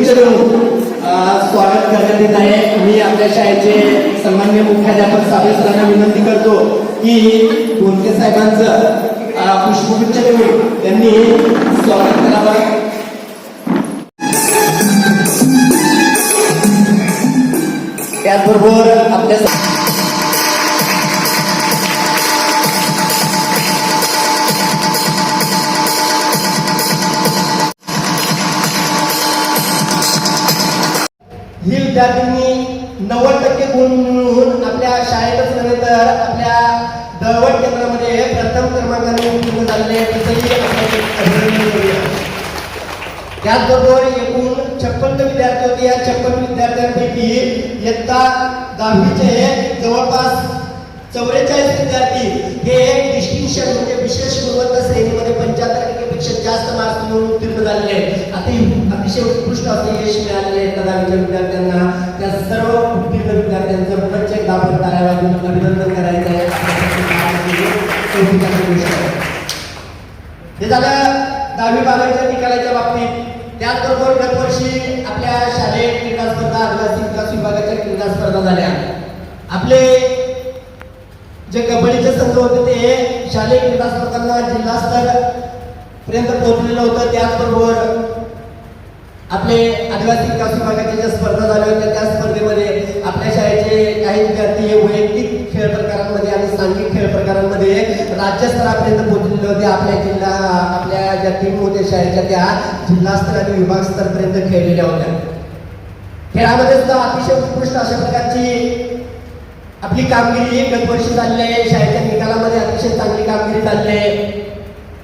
स्वागत करण्यात येत आहे. मी आपल्या शाळेचे सन्माननीय मुख्याध्यापक साबळे सरांना विनंती करतो की गोंदके साहेबांचं पुष्पगुच्छ देऊन त्यांनी स्वागत करावं. त्याचबरोबर आपल्या ही विद्यार्थ्यांनी 90% गुण मिळवून आपल्या शाळेतच नव्हे तर आपल्या दळवट केंद्रामध्ये प्रथम क्रमांकाने उत्तीर्ण झालेले अभिनंदन करूया. त्याचबरोबर एकूण 56 विद्यार्थी होते. या 56 विद्यार्थ्यांपैकी इयत्ता 10वीचे जवळपास 44 विद्यार्थी हे डिस्टिंक्शन म्हणजे विशेष गुणवत्ता श्रेणीमध्ये 75% जास्त मार्क्स मिळवून उत्तीर्ण झालेले आहेत. अतिशय उत्कृष्ट असे यश मिळालेले आहे. 10वीच्या विद्यार्थ्यांना त्या सर्व उत्तीर्ण विद्यार्थ्यांचं प्रत्येक आपण ताऱ्यावाजून अभिनंदन करायचं आहे. हे झालं 10वी-12वीच्या निकालाच्या बाबतीत. त्याचबरोबर गतवर्षी आपल्या शालेय क्रीडा स्पर्धा आदिवासी विकास विभागाच्या क्रीडा स्पर्धा झाल्या. आपले जे कबड्डीचे संघ होते ते शालेय क्रीडा स्पर्धांना जिल्हा स्तर पर्यंत पोहोचलेलं होतं. त्याचबरोबर आपले आदिवासी विकास विभागाच्या ज्या स्पर्धा झाल्या होत्या त्या स्पर्धेमध्ये आपल्या शाळेचे काही विद्यार्थी हे वैयक्तिक खेळ प्रकारांमध्ये आणि सांघिक खेळ प्रकारांमध्ये राज्यस्तरापर्यंत पोहोचलेले होते. आपल्या ज्या टीम होत्या शाळेच्या त्या जिल्हास्तर आणि विभाग स्तरपर्यंत खेळलेल्या होत्या. खेळामध्ये सुद्धा अतिशय उत्कृष्ट अशा प्रकारची आपली कामगिरी गतवर्षी झालेली आहे. शाळेच्या निकालामध्ये अतिशय चांगली कामगिरी झालेली आहे.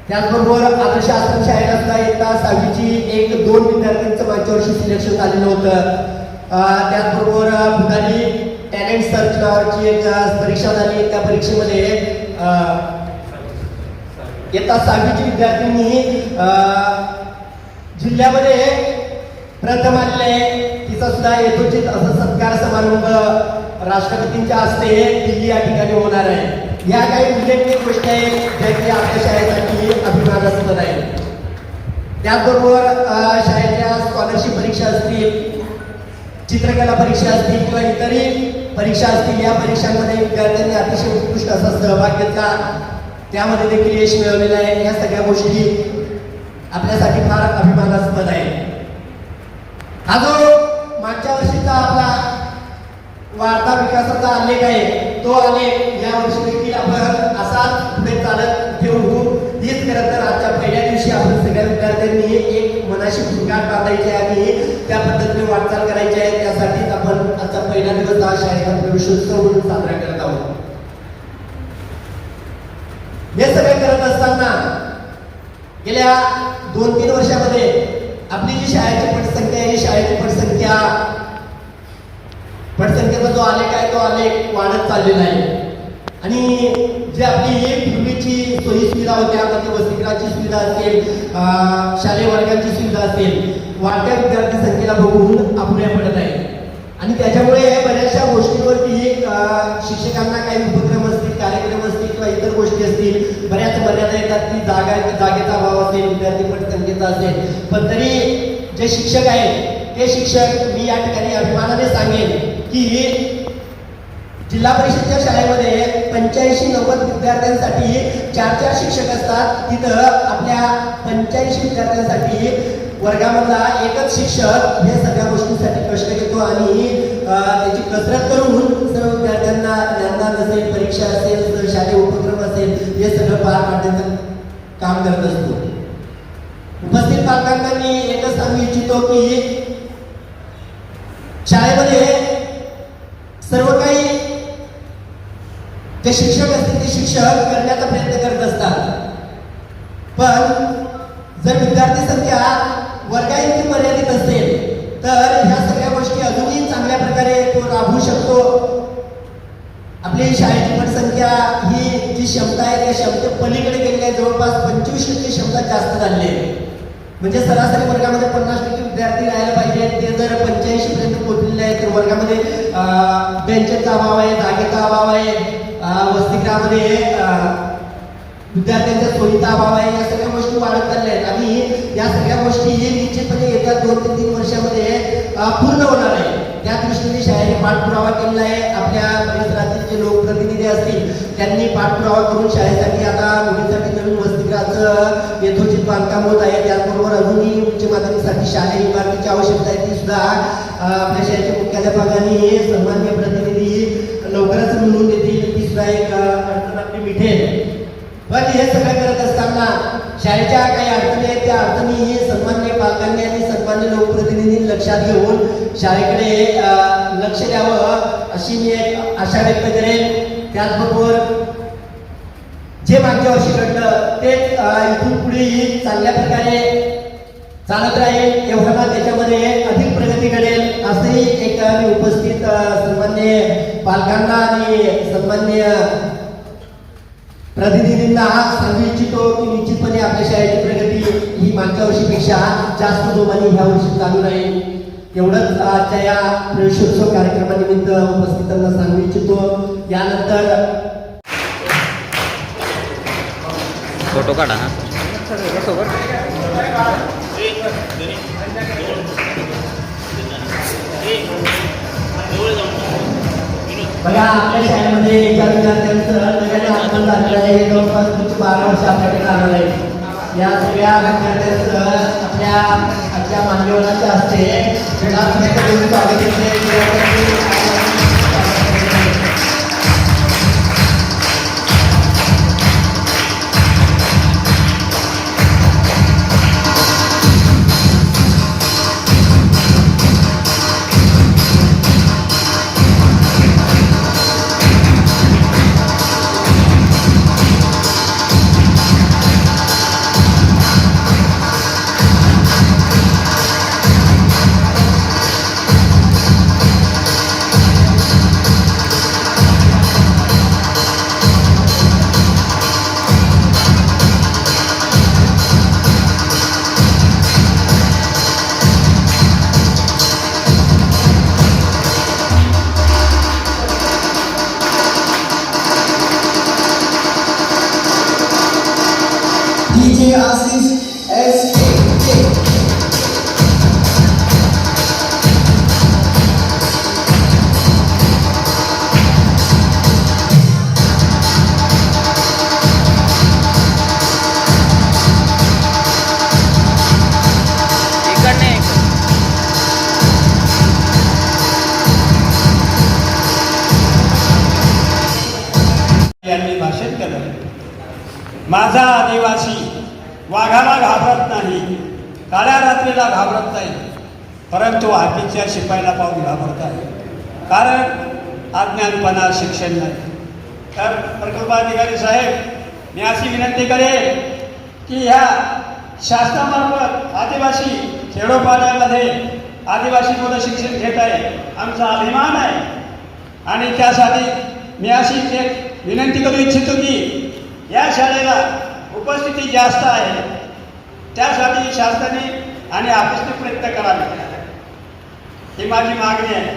त्याचबरोबर आदर्श आश्रम शाळेला सुद्धा इयत्ता 6वीची 1-2 विद्यार्थ्यांचं मागच्या वर्षी सिलेक्शन झालेलं होतं. त्याचबरोबर पुढारी टॅलेंट सर्च नावाची एक परीक्षा झाली. त्या परीक्षेमध्ये इयत्ता 6वीची विद्यार्थ्यांनी जिल्ह्यामध्ये प्रथम आलेले. तिचा सुद्धा यथोचित असं सत्कार समारंभ राष्ट्रपतींच्या हस्ते दिल्ली या ठिकाणी होणार आहे. या काही उल्लेखनीय गोष्टी आहेत ज्या की आपल्या शाळेसाठी अभिमानास्पद आहे. त्याचबरोबर शाळेच्या स्कॉलरशिप परीक्षा असतील, चित्रकला परीक्षा असतील किंवा इतरही परीक्षा असतील, या परीक्षांमध्ये विद्यार्थ्यांनी अतिशय उत्कृष्ट असा सहभाग घेतला. त्यामध्ये देखील यश मिळवलेलं आहे. या सगळ्या गोष्टी आपल्यासाठी फार अभिमानास्पद आहे. हा जो मागच्या वर्षीचा आपला वाढता विकासाचा आलेख आहे तो आलेख या वर्षी देखील आपण असाच पुढे चालत ठेवू. हीच खरं तर आजच्या पहिल्या दिवशी आपण सगळ्या विद्यार्थ्यांनी एक मनाशी भूमिका बांधायची आणि त्या पद्धतीने वाटचाल करायची आहे. त्यासाठीच आपण आजचा पहिला दिवस हा शाळेचा प्रवेशोत्सव म्हणून साजरा करत आहोत. हे सगळे करत असताना गेल्या 2-3 वर्षामध्ये आपली जी शाळेची पटसंख्या आहे, शाळेची पटसंख्येचा जो आलेख आहे तो आलेख वाढत चाललेला आहे. आणि जी आपली पूर्वीची सोयी सुविधा होत्या, म्हणजे वसतिगृहाची सुविधा असेल, शालेय वर्गांची सुविधा असेल, वाढत्या विद्यार्थी संख्येला बघून अपुऱ्या पडत आहे. आणि त्याच्यामुळे बऱ्याचशा गोष्टींवरती शिक्षकांना काही उपक्रम असतील, कार्यक्रम असतील किंवा इतर गोष्टी असतील, बऱ्याच मर्यादा येतात. ती जागेचा अभाव असेल, विद्यार्थी पटसंख्येचा असेल, पण तरी जे शिक्षक आहेत ते शिक्षक मी या ठिकाणी अभिमानाने सांगेन की जिल्हा परिषदच्या शाळेमध्ये 85-90 विद्यार्थ्यांसाठी 4-4 शिक्षक असतात. तिथं आपल्या 85 विद्यार्थ्यांसाठी वर्गामधला एकच शिक्षक हे सगळ्या गोष्टींसाठी कष्ट घेतो आणि त्याची कसरत करून सर्व विद्यार्थ्यांना ज्ञानदान असेल, परीक्षा असेल, शालेय उपक्रम असेल, हे सगळं पार पाडण्याचं काम करत असतो. उपस्थित पालकांना मी एकच सांगू इच्छितो की शाळेमध्ये सर्व काही जे शिक्षक असतील ते शिक्षक करण्याचा प्रयत्न करत असतात. पण जर विद्यार्थी संख्या वर्गाइतकी मर्यादित असेल तर ह्या सगळ्या गोष्टी अजूनही चांगल्या प्रकारे तो राबवू शकतो. आपली शाळेची पटसंख्या ही जी क्षमता आहे त्या क्षमते पलीकडे गेलेली आहे. जवळपास 25% क्षमता जास्त झाली आहे. म्हणजे सरासरी वर्गामध्ये 50% विद्यार्थी राहायला पाहिजे. ते जर 85 पर्यंत पोहोचलेले आहे तर वर्गामध्ये बेंचचा अभाव आहे, जागेचा अभाव आहे, वसतिगृहामध्ये विद्यार्थ्यांच्या सोयीचा अभाव आहे. या सगळ्या गोष्टी वाढत चालल्या आहेत आणि या सगळ्या गोष्टी निश्चितपणे येत्या 2 ते 3 वर्षामध्ये पूर्ण होणार आहे. त्या दृष्टीने शाळेने पाठपुरावा केलेला आहे. आपल्या परिसरातील जे लोकप्रतिनिधी असतील त्यांनी पाठपुरावा करून शाळेसाठी आता मुलींसाठी नवीन वसतिगृहाचं यथोचित बांधकाम होत आहे. त्याचबरोबर अजूनही उच्च माध्यमिकसाठी शालेय इमारतीची आवश्यकता आहे ती सुद्धा आपल्या शाळेच्या मुख्याध्यापकांनी सन्माननीय प्रतिनिधी लवकरच मिळवून देतील. ती सुद्धा एक अडचण आपली मिळेल. पण हे सगळं करत असताना शाळेच्या काही अडचणी आहेत. त्या अडचणी सन्मान्य पालकांनी आणि सन्मान्य लोकप्रतिनिधींनी लक्षात घेऊन शाळेकडे लक्ष द्यावं अशी मी एक आशा व्यक्त करेन. त्याचबरोबर जे मागच्या वर्षी घडलं तेच इथून पुढेही चांगल्या प्रकारे चालत राहील. एवढा त्याच्यामध्ये अधिक प्रगती घडेल असंही एक मी उपस्थित सन्मान्य पालकांना आणि सन्मान्य प्रतिनिधींना सांगू इच्छितो की निश्चितपणे आपल्या शाळेची प्रगती ही मागच्या वर्षीपेक्षा जास्त जोमाने ह्या वर्षी चालू राहील. एवढंच आजच्या या प्रवेशोत्सव कार्यक्रमानिमित्त उपस्थितांना सांगू इच्छितो. यानंतर फोटो काढा ना. बघा आपल्या शाळेमध्ये एका विद्यार्थ्यांचं नव्याने आगमन झालेलं आहे. हे जवळपास 12 वर्ष आपल्याकडे आलेलं आहे. या सगळ्या विद्यार्थ्यांचं आपल्या आजच्या मान्यवरांच्या हस्ते स्वागत केले. DJ Aziz S.A. यांनी भाषण केलं. माझा आदिवासी वाघाला घाबरत नाही, काळ्या रात्रीला घाबरत नाही, परंतु आगीच्या शिपायाला पाहून घाबरत आहे. कारण अज्ञानपणा शिक्षण नाही. तर प्रकल्पाधिकारी साहेब मी अशी विनंती करेन की ह्या शासनामार्फत आदिवासी खेडोपाड्यामध्ये आदिवासी मुलं शिक्षण घेत आहे, आमचा अभिमान आहे. आणि त्यासाठी मी अशी एक विनंती करू इच्छितो की या शाळेला उपस्थिती जास्त आहे, त्यासाठी शासनाने आणि ऑफिसने प्रयत्न करावे ही माझी मागणी आहे.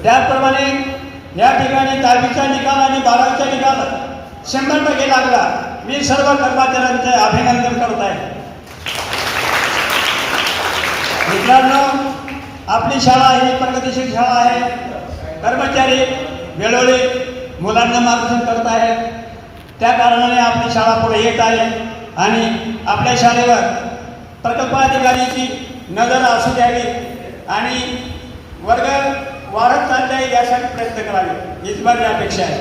त्याचप्रमाणे या ठिकाणी 10वीचा निकाल आणि 12वीचा निकाल 100% लागला. मी सर्व कर्मचाऱ्यांचे अभिनंदन करत आहे. मित्रांनो, आपली शाळा ही प्रगतिशील शाळा आहे. कर्मचारी वेळोवेळी मुलांना मार्गदर्शन करत आहेत. त्या कारणाने आपली शाळा पुढे येत आहे आणि आपल्या शाळेवर प्रकल्पाधिकाऱ्याची नजर असू द्यावी आणि वर्ग वाढत चालले यासाठी प्रयत्न करावे हीच माझी अपेक्षा आहे.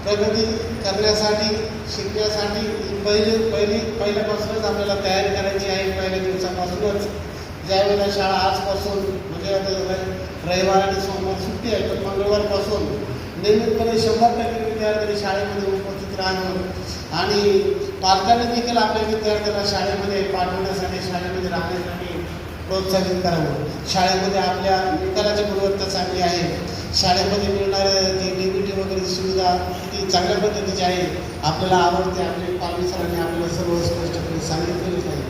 प्रगती करण्यासाठी शिकण्यासाठी पहिल्यापासूनच आपल्याला तयारी करायची आहे. पहिल्या दिवसापासूनच ज्यावेळेला शाळा आजपासून म्हणजे रविवार आणि सोमवार सुट्टी आहे, पण मंगळवारपासून नियमितपणे 100% विद्यार्थी शाळेमध्ये उपस्थित राहणं आणि पालकांनी देखील आपल्या विद्यार्थ्यांना शाळेमध्ये पाठवण्यासाठी शाळेमध्ये राहण्यासाठी प्रोत्साहित करावं. शाळेमध्ये आपल्या निकालाची गुणवत्ता चांगली आहे. शाळेमध्ये मिळणारे जे DBT वगैरे सुविधा किती चांगल्या पद्धतीची आहे, आपल्याला आवडते. आपले पालवी सरांनी आपल्याला सर्व स्पष्टपणे सांगितलेलेच आहे.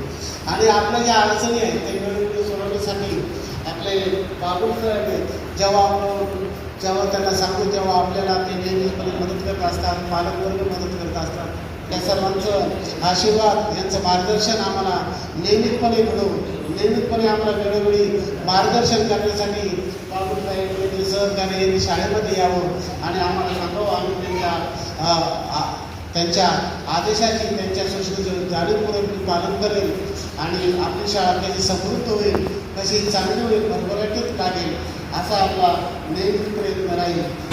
आणि आपल्या ज्या अडचणी आहेत ते वेळोवेळी सोडवण्यासाठी आपले बाबू सर जेव्हा त्यांना सांगू तेव्हा आपल्याला ते नेहमीपणे मदत करत असतात. पालकवर्ग मदत करत असतात. त्या सर्वांचं आशीर्वाद यांचं मार्गदर्शन आम्हाला नियमितपणे आम्हाला वेळोवेळी मार्गदर्शन करण्यासाठी पाहुणताई सहकार्य यांनी शाळेमध्ये यावं आणि आम्हाला सांगावं. आम्ही त्यांच्या आदेशाची त्यांच्या सूचनेचं जाणीवपूर्वक पालन करेल आणि आपली शाळा कशी समृद्ध होईल, कशी चांगली होईल, भरभराटीत लागेल असा आपला नेहमी प्रयत्न राहील.